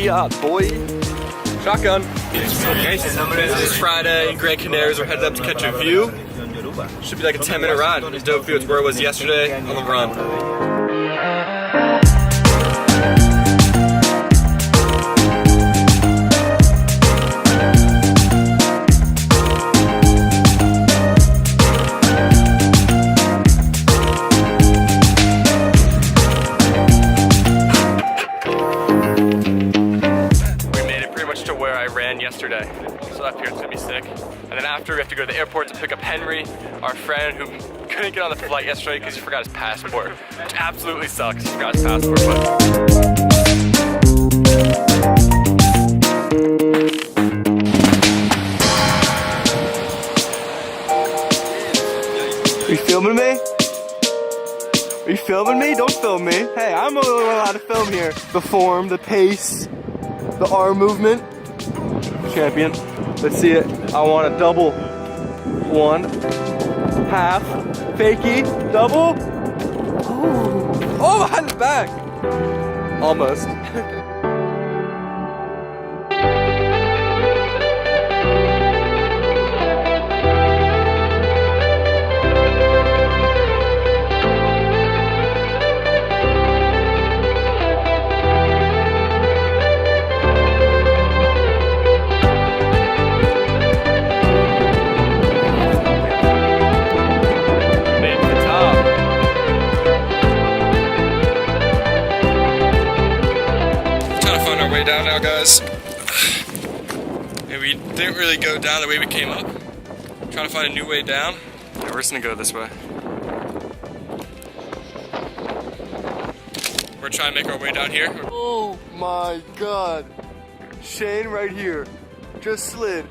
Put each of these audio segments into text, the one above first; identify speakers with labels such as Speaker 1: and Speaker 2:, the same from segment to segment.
Speaker 1: Fiat, boy. Shotgun. It's Friday in Gran Canaria. We're headed up to catch a view. Should be like a 10-minute ride. It's dope view. It's where it was yesterday on the run. Yesterday, so up here it's gonna be sick. And then after we have to go to the airport to pick up Henry, our friend who couldn't get on the flight yesterday because he forgot his passport, which absolutely sucks. He forgot his passport. Are you filming me? Are you filming me? Don't film me. Hey, I'm allowed to film here. The form, the pace, the arm movement. Champion. Let's see it. I want a double. 1, half, fakie, double. Oh, behind the back. Almost. Down now, guys. And we didn't really go down the way we came up. Trying to find a new way down. Yeah, we're just gonna go this way. We're trying to make our way down here. Oh my god. Shane right here just slid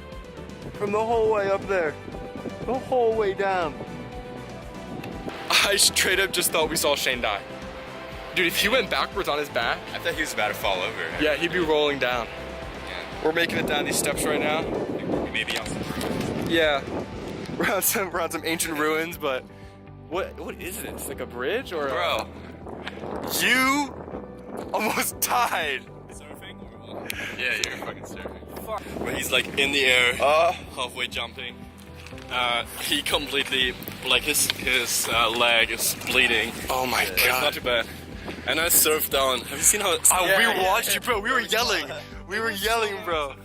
Speaker 1: from the whole way up there. The whole way down. I straight up just thought we saw Shane die. Dude, if he went backwards on his back,
Speaker 2: I thought he was about to fall over.
Speaker 1: Yeah, he'd be rolling down.
Speaker 2: Yeah.
Speaker 1: We're making it down these steps right now.
Speaker 2: Maybe on some.
Speaker 1: Yeah, we're on some ancient ruins, but what is this? Like a bridge or?
Speaker 2: Bro,
Speaker 1: you almost died.
Speaker 2: Surfing or what? Yeah, you're fucking surfing. Fuck. But he's like in the air, halfway jumping. He completely, like his leg is bleeding.
Speaker 1: Oh my god.
Speaker 2: It's not too bad. And I surfed down. Have you seen how?
Speaker 1: We watched you, bro. We were yelling. We were yelling, bro.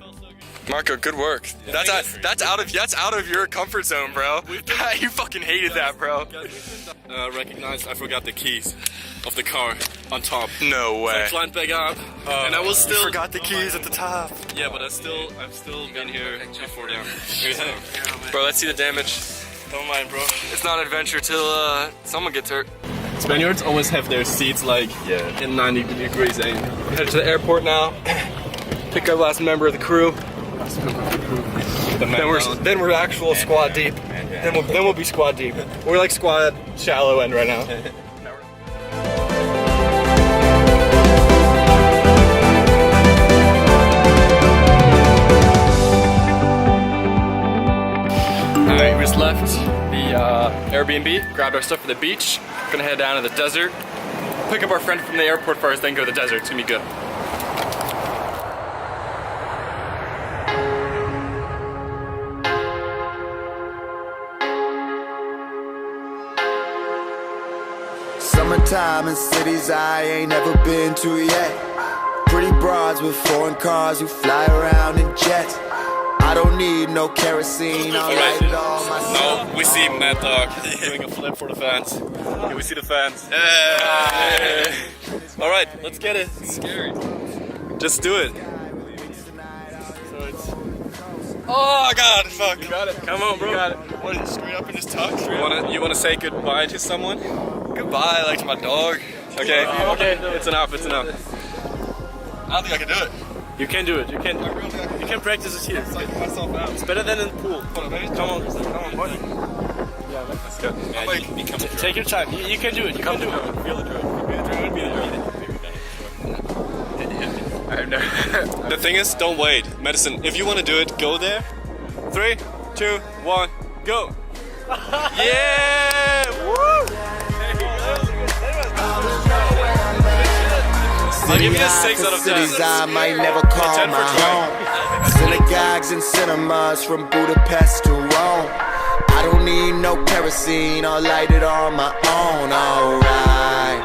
Speaker 1: Marco, good work.
Speaker 2: Yeah,
Speaker 1: that's out of your comfort zone, bro. You fucking hated that, bro.
Speaker 2: Recognized I forgot the keys of the car on top.
Speaker 1: No way.
Speaker 2: So I climbed back up, and I was still.
Speaker 1: You forgot the keys at the top.
Speaker 2: Yeah, but I've still been here before them.
Speaker 1: Bro, let's see the damage.
Speaker 2: Don't mind, bro.
Speaker 1: It's not an adventure till someone gets hurt.
Speaker 2: Spaniards always have their seats like in 90 degrees angle.
Speaker 1: We're headed to the airport now. Pick our last member of the crew. Then we're actual squad deep. Then we'll be squad deep. We're like squad shallow end right now. Alright, we just left the Airbnb, grabbed our stuff for the beach. Gonna head down to the desert. Pick up our friend from the airport first, then go to the desert. It's gonna be good.
Speaker 3: Summertime in cities I ain't never been to yet. Pretty broads with foreign cars who fly around in jets. I don't need no kerosene, I'll light it all myself.
Speaker 2: Now we see Mad Dog doing a flip for the fans. Can we see the fans? Alright, let's get it. It's scary. Just do it.
Speaker 1: So it's... Oh god, fuck.
Speaker 2: You got it. Come on, bro.
Speaker 1: You got it. What is it, straight up and just tuck?
Speaker 2: You wanna say goodbye to someone?
Speaker 1: Goodbye, like to my dog.
Speaker 2: Okay, okay, it's enough, it's enough.
Speaker 1: I don't think I can do it.
Speaker 2: You can do it, you can practice it here. It's better than in the pool. Come on, buddy. Yeah, let's go. Yeah, take your time, you can do it, you can do it. Feel the drone. The thing is, don't wait. Medicine, if you want to do it, go there. 3, 2, 1, go. Yeah! Woo! give you a
Speaker 3: City
Speaker 2: 6 out of 10.
Speaker 3: cities I might never call
Speaker 2: 10 for
Speaker 3: my
Speaker 2: 20.
Speaker 3: home. Synagogues and cinemas from Budapest to Rome. I don't need no kerosene, I'll light it on my own. Alright,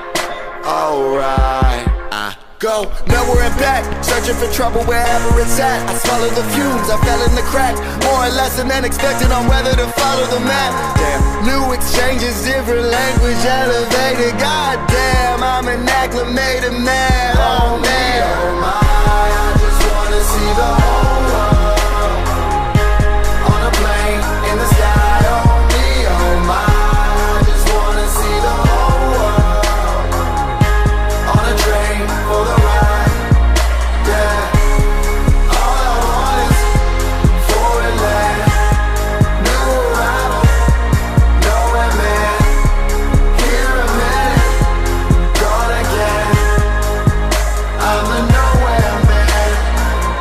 Speaker 3: alright. I go nowhere and back, searching for trouble wherever it's at. I swallow the fumes, I fell in the cracks. More or less than expected on whether to follow the map. Damn, new exchanges, different language, elevated. Goddamn, I'm an acclimated man. Oh man, oh my, I just wanna see the whole world on a plane in the sky. Oh me, oh my, I just wanna see the whole world on a train for the ride. Yeah, all I want is foreign land, new arrival, nowhere man, here a minute, gone again. I'm a nowhere man.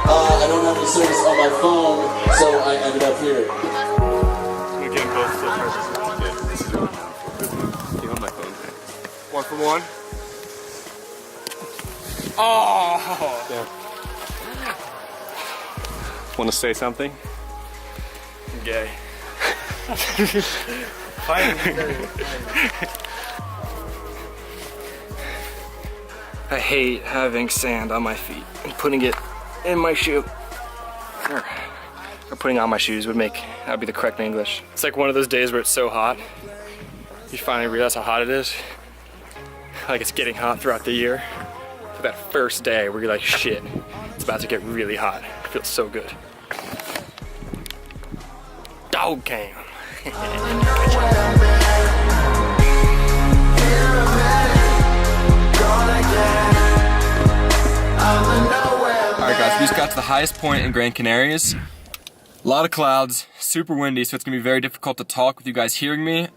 Speaker 4: I don't have any service on my phone, so I ended up here.
Speaker 2: We get both so perfect.
Speaker 1: Yeah, this is really good. On my phone. 1 for 1.
Speaker 2: Oh!
Speaker 1: Yeah. Want to say something?
Speaker 2: I'm gay. I hate having sand on my feet and putting it in my shoe. Or putting on my shoes would that'd be the correct English. It's like one of those days where it's so hot, you finally realize how hot it is. Like it's getting hot throughout the year. For that first day where you're like, shit, it's about to get really hot. It feels so good. Dog cam.
Speaker 5: Alright guys, we just got to the highest point in Gran Canarias. A lot of clouds, super windy, so it's gonna be very difficult to talk with you guys hearing me.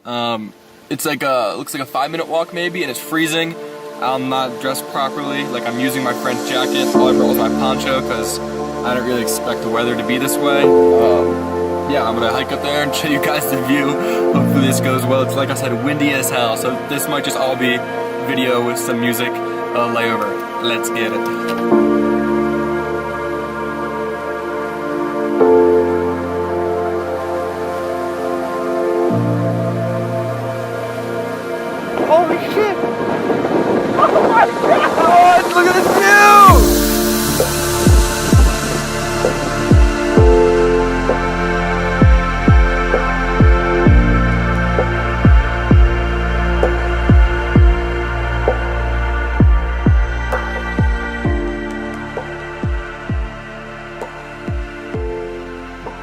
Speaker 5: It's like looks like a 5-minute walk maybe, and it's freezing. I'm not dressed properly, like I'm using my friend's jacket. All I brought was my poncho because I don't really expect the weather to be this way. Yeah, I'm gonna hike up there and show you guys the view. Hopefully this goes well. It's like I said, windy as hell, so this might just all be video with some music layover. Let's get it.
Speaker 1: Holy shit! Oh my god! Look at this view!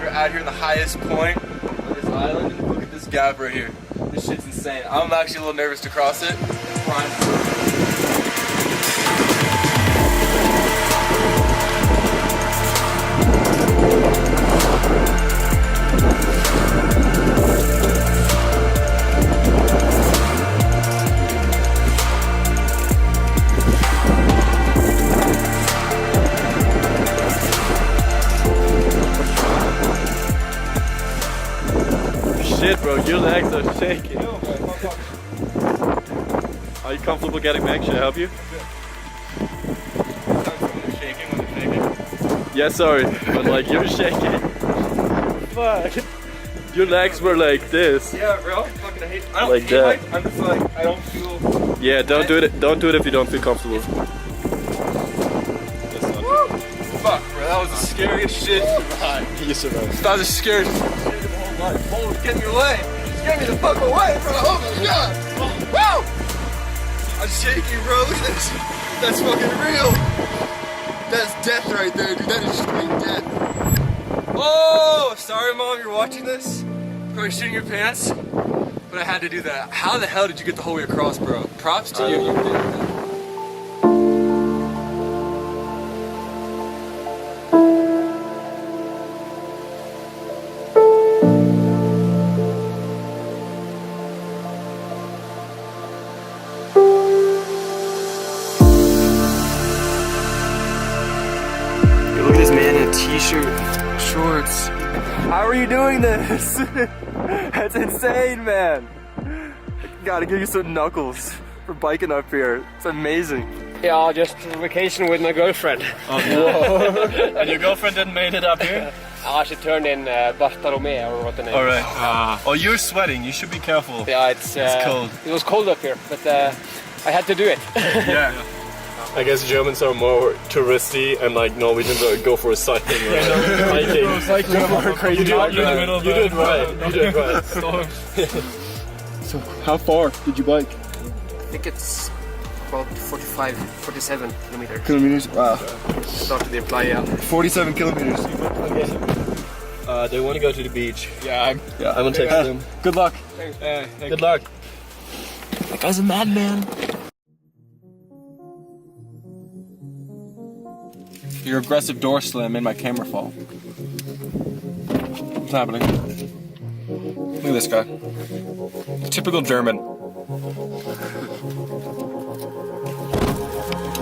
Speaker 5: We're out here in the highest point of this island, and look at this gap right here. This shit's insane. I'm actually a little nervous to cross it.
Speaker 1: Shit, bro, your legs are shaking. Are you comfortable getting back? Should I help you? Yeah, sorry, but like you're shaking. Fuck. Your legs were like this.
Speaker 2: Yeah, bro. Fucking hate. I don't
Speaker 1: Like
Speaker 2: hate
Speaker 1: that.
Speaker 2: heights, I'm just like, I don't feel.
Speaker 1: Yeah, don't do it. Don't do it if you don't feel comfortable.
Speaker 5: Fuck, bro, that was the scariest shit.
Speaker 1: You survived.
Speaker 5: That was the scariest shit of my whole life. Oh, get me away! Get me the fuck away, bro! Oh my god! Woo! I'm shaking, bro. Look at this. That's fucking real. That's death right there, dude. That is straight death. Oh, sorry, Mom, you're watching this. Probably shitting your pants, but I had to do that. How the hell did you get the whole way across, bro? Props to you. You did that.
Speaker 2: Look at this man in a t-shirt, shorts.
Speaker 1: How are you doing this? That's insane, man. I gotta give you some knuckles for biking up here. It's amazing.
Speaker 6: Yeah, just vacation with my girlfriend.
Speaker 2: And your girlfriend didn't made it up here?
Speaker 6: She turned in Bartolomé or what the name is.
Speaker 2: Alright. Oh, you're sweating. You should be careful.
Speaker 6: Yeah, it's
Speaker 2: cold.
Speaker 6: It was cold up here, but I had to do it.
Speaker 2: Yeah. I guess Germans are more touristy and like Norwegians go for cycling or hiking.
Speaker 1: Cycling more crazy.
Speaker 2: You did right. You did right.
Speaker 1: So how far did you bike?
Speaker 6: I think it's about 47 kilometers.
Speaker 1: Kilometers? Wow.
Speaker 6: Started the apply, yeah.
Speaker 1: 47 kilometers.
Speaker 2: They want to go to the beach.
Speaker 1: Yeah.
Speaker 2: I'm gonna text them.
Speaker 1: Good luck.
Speaker 2: Good luck.
Speaker 1: That guy's a madman. Your aggressive door slam made my camera fall. What's happening? Look at this guy. Typical German.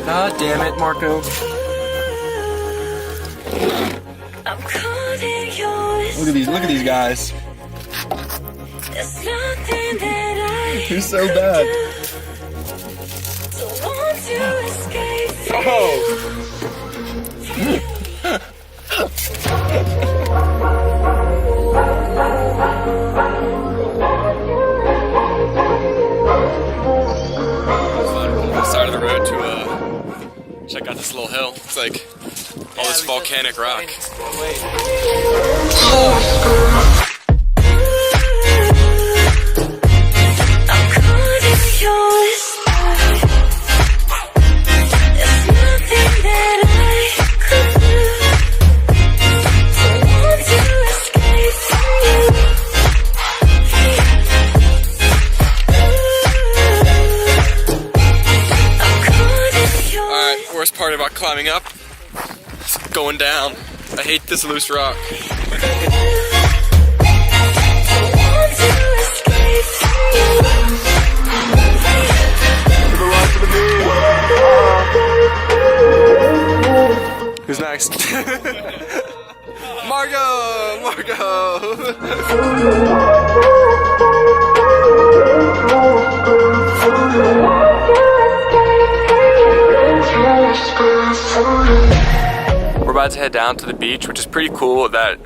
Speaker 1: God damn it, Marco. Look at these guys. You're so bad. Oh!
Speaker 5: Side of the road to check out this little hill. It's like all this volcanic rock. Worst part about climbing up, it's going down. I hate this loose rock. Who's next? Margo! We're about to head down to the beach, which is pretty cool that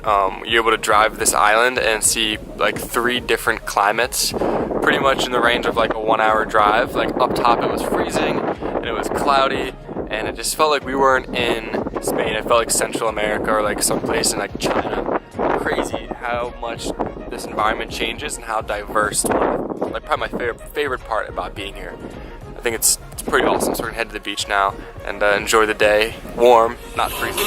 Speaker 5: you're able to drive this island and see like 3 different climates, pretty much in the range of like a 1-hour drive. Like up top it was freezing and it was cloudy and it just felt like we weren't in Spain. It felt like Central America or like someplace in like China. Crazy how much this environment changes and how diverse. Like probably my favorite part about being here. I think it's pretty awesome. So we're gonna head to the beach now and enjoy the day. Warm, not freezing.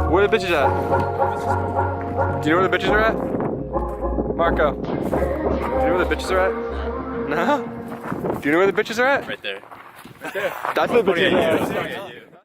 Speaker 5: Where are the bitches at? Do you know where the bitches are at? Marco, do you know where the bitches are at? No? Do you know where the bitches are at?
Speaker 2: Right there.
Speaker 1: That's where the bitches are at.